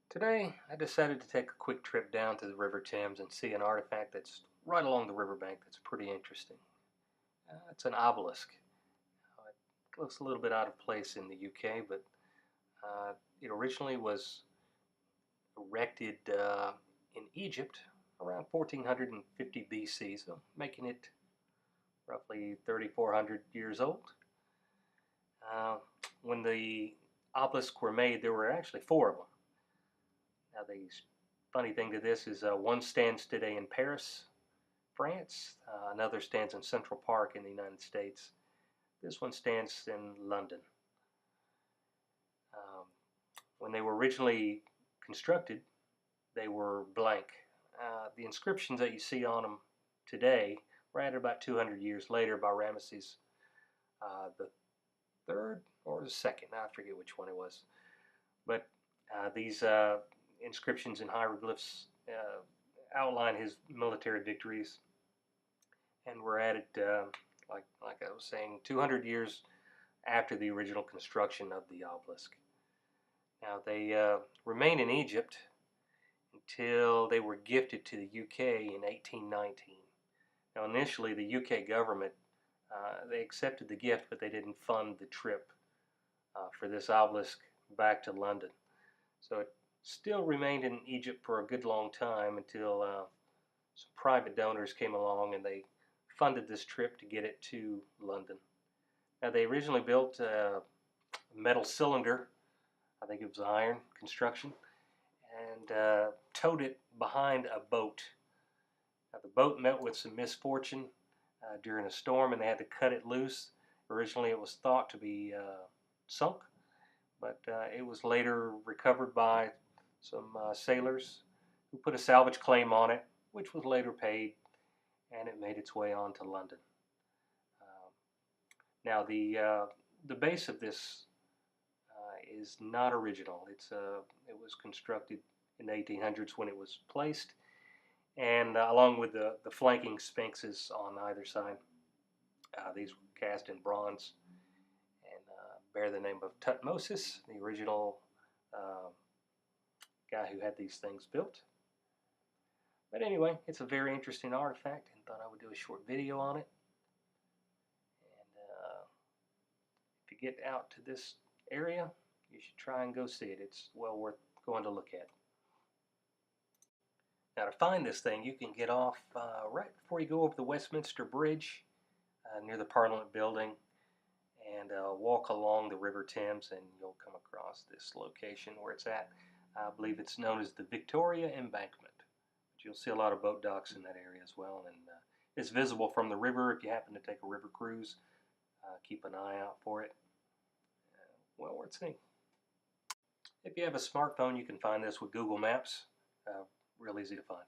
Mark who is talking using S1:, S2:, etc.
S1: Today, I decided to take a quick trip down to the River Thames and see an artifact that's right along the riverbank that's pretty interesting. It's an obelisk. It looks a little bit out of place in the UK, but it originally was erected in Egypt around 1450 BC, so making it roughly 3,400 years old. Uh, when the obelisks were made, there were actually four of them. Now, the funny thing to this is one stands today in Paris, France. Another stands in Central Park in the United States. This one stands in London. Um, when they were originally constructed, they were blank. The inscriptions that you see on them today were added about 200 years later by Ramesses the third or the second. I forget which one it was. But these inscriptions and hieroglyphs outline his military victories, and were added, like I was saying, 200 years after the original construction of the obelisk. Now they remained in Egypt until they were gifted to the UK in 1819. Now initially the UK government they accepted the gift, but they didn't fund the trip for this obelisk back to London. So it still remained in Egypt for a good long time until some private donors came along and they funded this trip to get it to London. Now they originally built a metal cylinder, I think it was iron construction, and towed it behind a boat. Now the boat met with some misfortune during a storm and they had to cut it loose. Originally it was thought to be sunk, but it was later recovered by some sailors who put a salvage claim on it, which was later paid, and it made its way on to London. Now the base of this is not original. It was constructed in the 1800s when it was placed, and along with the flanking sphinxes on either side. These were cast in bronze and bear the name of Tutmosis, the original guy who had these things built. But anyway, it's a very interesting artifact and thought I would do a short video on it. And if you get out to this area, you should try and go see it. It's well worth going to look at. Now to find this thing, you can get off right before you go over the Westminster Bridge near the Parliament Building and walk along the River Thames, and you'll come across this location where it's at. I believe it's known as the Victoria Embankment. But you'll see a lot of boat docks in that area as well, and it's visible from the river if you happen to take a river cruise. Keep an eye out for it. Well worth seeing. If you have a smartphone, you can find this with Google Maps. Real easy to find.